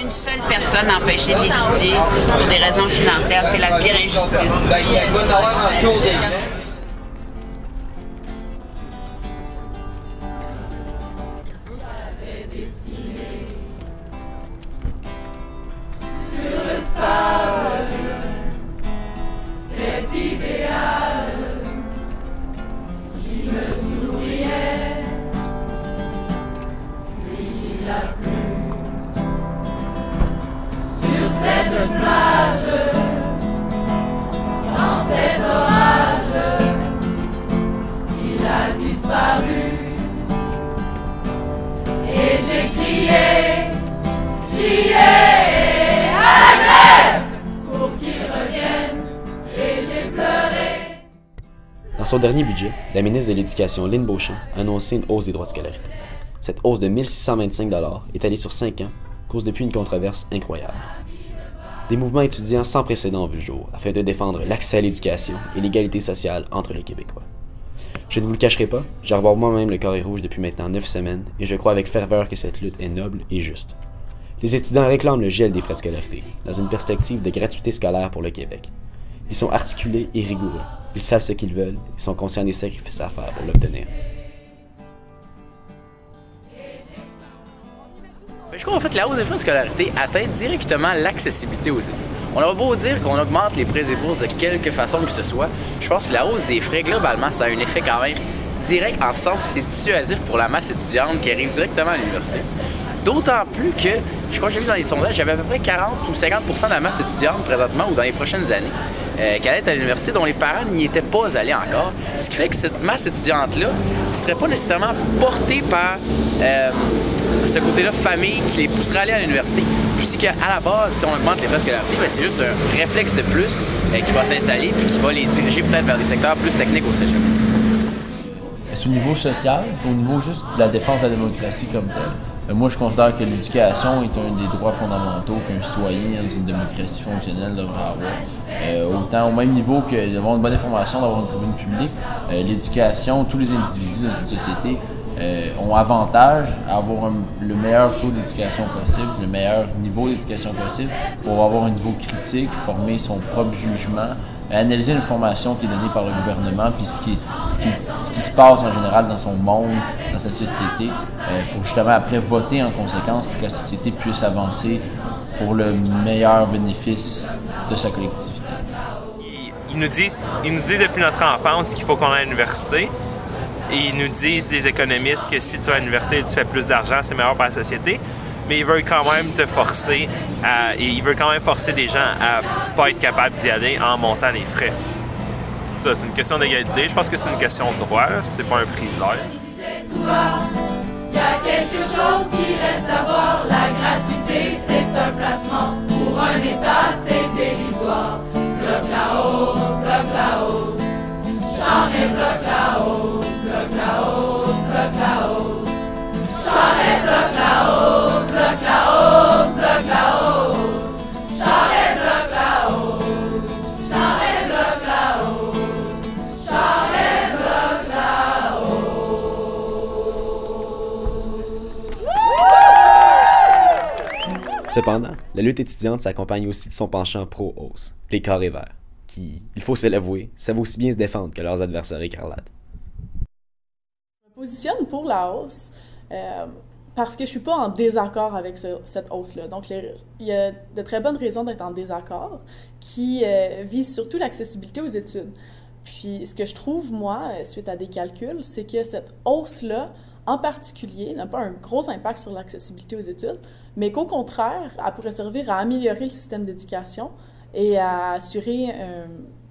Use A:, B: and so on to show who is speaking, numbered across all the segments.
A: Une seule personne empêchée d'étudier pour des raisons financières, c'est la pire injustice.
B: Sur le sable, cet idéal qui me souriait, puis il a plu. Sur cette plage, dans cet orage, il a disparu. Et j'ai crié, à la grève pour qu'il revienne. Et j'ai pleuré.
C: Dans son dernier budget, la ministre de l'Éducation, Lynn Beauchamp, a annoncé une hausse des droits de scolarité. Cette hausse de 1 625 $ étalée sur 5 ans cause depuis une controverse incroyable. Des mouvements étudiants sans précédent ont vu le jour afin de défendre l'accès à l'éducation et l'égalité sociale entre les Québécois. Je ne vous le cacherai pas, j'arbore moi-même le carré rouge depuis maintenant 9 semaines et je crois avec ferveur que cette lutte est noble et juste. Les étudiants réclament le gel des frais de scolarité, dans une perspective de gratuité scolaire pour le Québec. Ils sont articulés et rigoureux, ils savent ce qu'ils veulent et sont conscients des sacrifices à faire pour l'obtenir.
D: Je crois en fait la hausse des frais de scolarité atteint directement l'accessibilité aux études. On a beau dire qu'on augmente les prêts et bourses de quelque façon que ce soit, je pense que la hausse des frais globalement ça a un effet quand même direct en ce sens que c'est dissuasif pour la masse étudiante qui arrive directement à l'université. D'autant plus que, je crois que j'ai vu dans les sondages, j'avais à peu près 40 ou 50% de la masse étudiante présentement ou dans les prochaines années qui allait être à l'université dont les parents n'y étaient pas allés encore. Ce qui fait que cette masse étudiante-là ne serait pas nécessairement portée par ce côté-là famille qui les pousserait à aller à l'université. Puisqu'à la base, si on augmente les frais de scolarité, c'est juste un réflexe de plus qui va s'installer et qui va les diriger peut-être vers des secteurs plus techniques au cégep.
E: Est-ce au niveau social, au niveau juste de la défense de la démocratie comme telle? Moi, je considère que l'éducation est un des droits fondamentaux qu'un citoyen dans une démocratie fonctionnelle devrait avoir. Autant au même niveau que d'avoir une bonne information, d'avoir une tribune publique, l'éducation, tous les individus dans une société ont avantage à avoir le meilleur taux d'éducation possible, le meilleur niveau d'éducation possible pour avoir un niveau critique, former son propre jugement, analyser l'information qui est donnée par le gouvernement, puis ce qui se passe en général dans son monde, dans sa société, pour justement après voter en conséquence pour que la société puisse avancer pour le meilleur bénéfice de sa collectivité.
F: Ils nous disent depuis notre enfance qu'il faut qu'on aille à l'université. Et ils nous disent, les économistes, que si tu vas à l'université et tu fais plus d'argent, c'est meilleur pour la société. Mais ils veulent quand même te forcer des gens à pas être capables d'y aller en montant les frais. Ça, c'est une question d'égalité. Je pense que c'est une question de droit, c'est pas un privilège.
B: Il y a quelque chose qui reste à voir. La gratuité, c'est un placement. Pour un État, c'est dérisoire. Bloque la hausse. Charest bloque la hausse. Bloque la hausse, bloque la hausse. Charest bloque la hausse, bloque la hausse, bloque la hausse. Charest bloque la hausse. Charest bloque la hausse. Charest bloque la hausse.
C: Cependant, la lutte étudiante s'accompagne aussi de son penchant pro-hausse, les carrés verts, qui, il faut se l'avouer, savent aussi bien se défendre que leurs adversaires écarlates.
G: Je me positionne pour la hausse parce que je ne suis pas en désaccord avec cette hausse-là. Donc, il y a de très bonnes raisons d'être en désaccord qui visent surtout l'accessibilité aux études. Puis, ce que je trouve, moi, suite à des calculs, c'est que cette hausse-là, en particulier, n'a pas un gros impact sur l'accessibilité aux études, mais qu'au contraire, elle pourrait servir à améliorer le système d'éducation et à assurer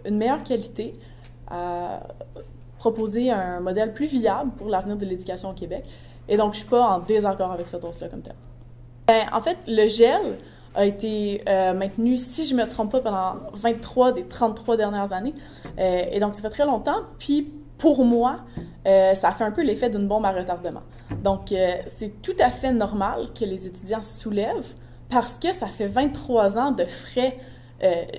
G: une meilleure qualité, à proposer un modèle plus viable pour l'avenir de l'éducation au Québec. Et donc, je ne suis pas en désaccord avec cette hausse-là comme telle. En fait, le gel a été maintenu, si je ne me trompe pas, pendant 23 des 33 dernières années. Et donc, ça fait très longtemps. Puis, pour moi, ça fait un peu l'effet d'une bombe à retardement. Donc, c'est tout à fait normal que les étudiants soulèvent parce que ça fait 23 ans de frais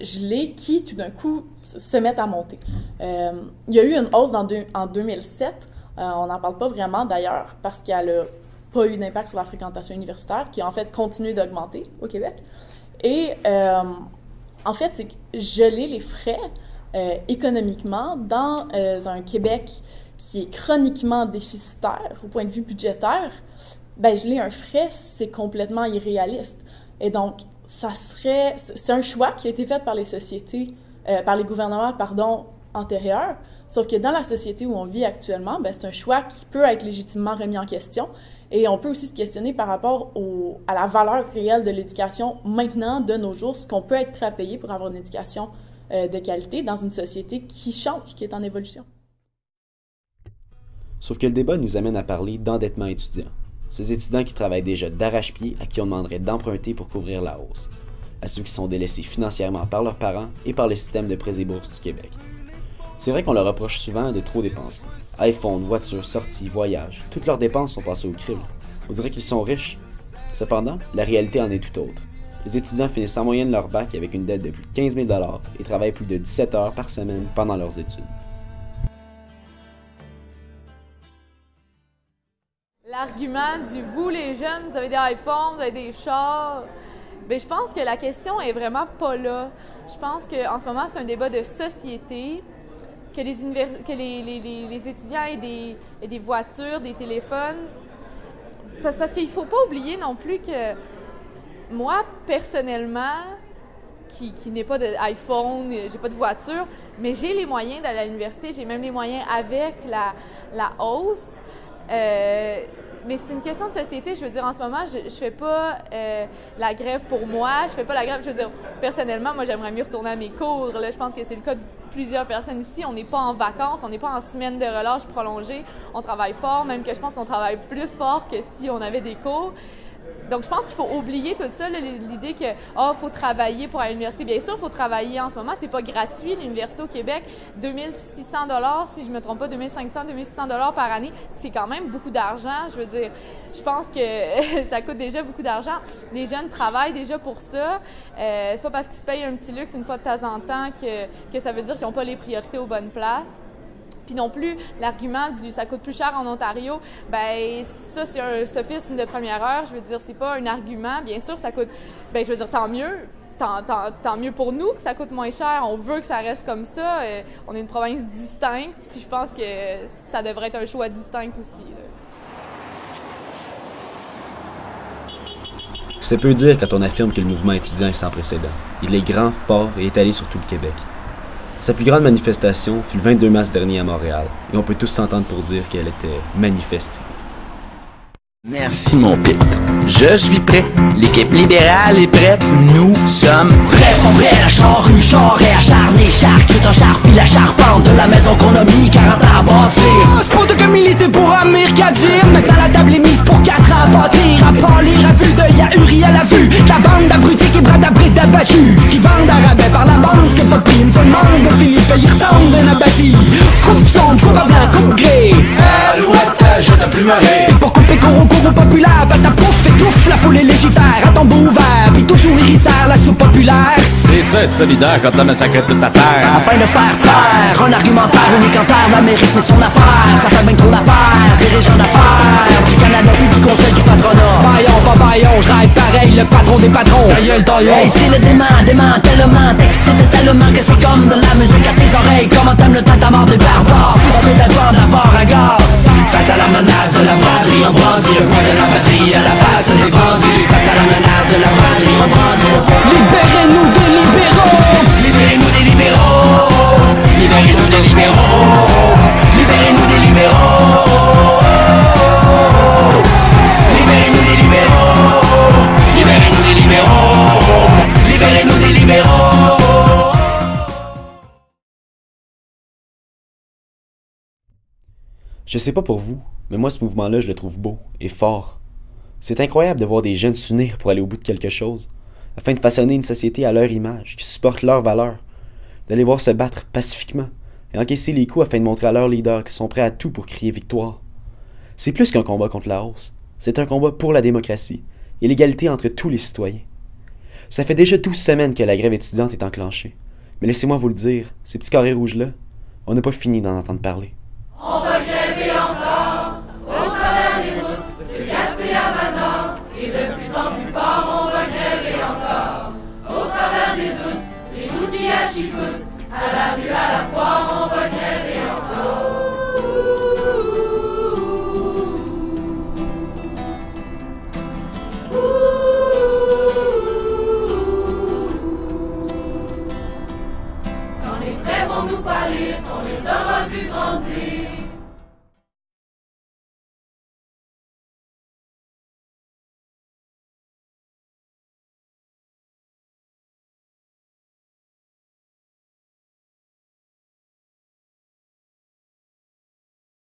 G: gelés qui, tout d'un coup, se mettent à monter. Il y a eu une hausse en 2007. On n'en parle pas vraiment, d'ailleurs, parce qu'elle n'a pas eu d'impact sur la fréquentation universitaire, qui a en fait continué d'augmenter au Québec. Et en fait, c'est que geler les frais économiquement dans un Québec qui est chroniquement déficitaire au point de vue budgétaire, ben geler un frais, c'est complètement irréaliste. Et donc, c'est un choix qui a été fait par les sociétés, par les gouvernements, antérieurs, sauf que dans la société où on vit actuellement, ben, c'est un choix qui peut être légitimement remis en question. Et on peut aussi se questionner par rapport à la valeur réelle de l'éducation maintenant, de nos jours, ce qu'on peut être prêt à payer pour avoir une éducation de qualité dans une société qui change, qui est en évolution.
C: Sauf que le débat nous amène à parler d'endettement étudiant. Ces étudiants qui travaillent déjà d'arrache-pied à qui on demanderait d'emprunter pour couvrir la hausse. À ceux qui sont délaissés financièrement par leurs parents et par le système de prêts et bourses du Québec. C'est vrai qu'on leur reproche souvent de trop dépenser. iPhone, voitures, sorties, voyages, toutes leurs dépenses sont passées au crible. On dirait qu'ils sont riches. Cependant, la réalité en est tout autre. Les étudiants finissent en moyenne leur bac avec une dette de plus de 15 000 $ et travaillent plus de 17 heures par semaine pendant leurs études.
H: L'argument du « vous les jeunes, vous avez des iPhones, vous avez des chars », bien, je pense que la question est vraiment pas là. Je pense qu'en ce moment, c'est un débat de société, que les étudiants aient des voitures, des téléphones. Parce qu'il ne faut pas oublier non plus que moi, personnellement, qui n'ai pas d'iPhone, j'ai pas de voiture, mais j'ai les moyens d'aller à l'université, j'ai même les moyens avec la hausse. Mais c'est une question de société. Je veux dire, en ce moment, je fais pas la grève pour moi. Je fais pas la grève. Je veux dire, personnellement, moi, j'aimerais mieux retourner à mes cours. Là, je pense que c'est le cas de plusieurs personnes ici. On n'est pas en vacances, on n'est pas en semaine de relâche prolongée. On travaille fort, même que je pense qu'on travaille plus fort que si on avait des cours. Donc, je pense qu'il faut oublier tout ça, l'idée que faut travailler pour aller à l'université. Bien sûr, il faut travailler en ce moment. C'est pas gratuit, l'université au Québec. 2600 $, si je me trompe pas, 2500, 2600 $ par année, c'est quand même beaucoup d'argent. Je veux dire, je pense que ça coûte déjà beaucoup d'argent. Les jeunes travaillent déjà pour ça. C'est pas parce qu'ils se payent un petit luxe une fois de temps en temps que ça veut dire qu'ils n'ont pas les priorités aux bonnes places. Puis non plus, l'argument du « ça coûte plus cher en Ontario », bien ça, c'est un sophisme de première heure. Je veux dire, c'est pas un argument. Bien sûr, ça coûte... Bien, je veux dire, tant mieux. Tant mieux pour nous que ça coûte moins cher. On veut que ça reste comme ça. On est une province distincte, puis je pense que ça devrait être un choix distinct aussi. Là.
C: C'est peu dire quand on affirme que le mouvement étudiant est sans précédent. Il est grand, fort et étalé sur tout le Québec. Sa plus grande manifestation fut le 22 mars dernier à Montréal, et on peut tous s'entendre pour dire qu'elle était manifestive.
I: Merci mon pit. Je suis prêt. L'équipe libérale est prête. Nous sommes prêts. Pour vrai, la charrue, char et acharné, charcute en charpie, la charpente de la maison qu'on a mis 40 ans à bâtir. C'est pas de milité pour Amir Kadir. Maintenant la table est mise pour 4 ans à bâtir. À pâlir à vue de Yahuri à la vue. La bande d'abrutis qui bradent abris d'abattus. Qui vendent à rabais par la bande. Ce que pas pris une fois le monde. Philippe, il ressemble d'un abattu. Coupe sombre, coupe à blanc, coupe gris. Alouette, je t'ai plus marré. Pour couper courroux populaire, ben ta pouf étouffe, la foule est légifère, à tombeau ouvert, pis tout sourire il sert la soupe populaire. C'est ça être solidaire quand t'as massacré toute ta terre. Afin de faire taire, un argumentaire unique en terre, l'Amérique fait son affaire, ça fait bien trop l'affaire, des régions d'affaires, du Canada puis du conseil du patronat. Baillon, pas baillon, je rêve pareil, le patron des patrons. Hey, c'est le dément, tellement, t'excites tellement que c'est comme de la musique à tes oreilles, comment t'aimes le temps de mort des barbares, on est d'abord d'abord à garde. Face à la menace de la braderie, on brandit le poing de la batterie à la face des bandits. Face à la menace de la braderie, on brandit le poing. Libérez-nous des libéraux. Libérez-nous des libéraux. Libérez-nous des libéraux. Libérez-nous des libéraux. Libérez-nous des libéraux. Libérez-nous des libéraux. Libérez-nous des libéraux.
C: Je sais pas pour vous, mais moi ce mouvement-là, je le trouve beau et fort. C'est incroyable de voir des jeunes s'unir pour aller au bout de quelque chose, afin de façonner une société à leur image, qui supporte leurs valeurs, de les voir se battre pacifiquement et encaisser les coups afin de montrer à leurs leaders qu'ils sont prêts à tout pour crier victoire. C'est plus qu'un combat contre la hausse, c'est un combat pour la démocratie et l'égalité entre tous les citoyens. Ça fait déjà 12 semaines que la grève étudiante est enclenchée, mais laissez-moi vous le dire, ces petits carrés rouges-là, on n'a pas fini d'en entendre parler.
B: On va gréver encore, au travers des routes, le gaspillage. nous pâlir, on les aura vus grandir.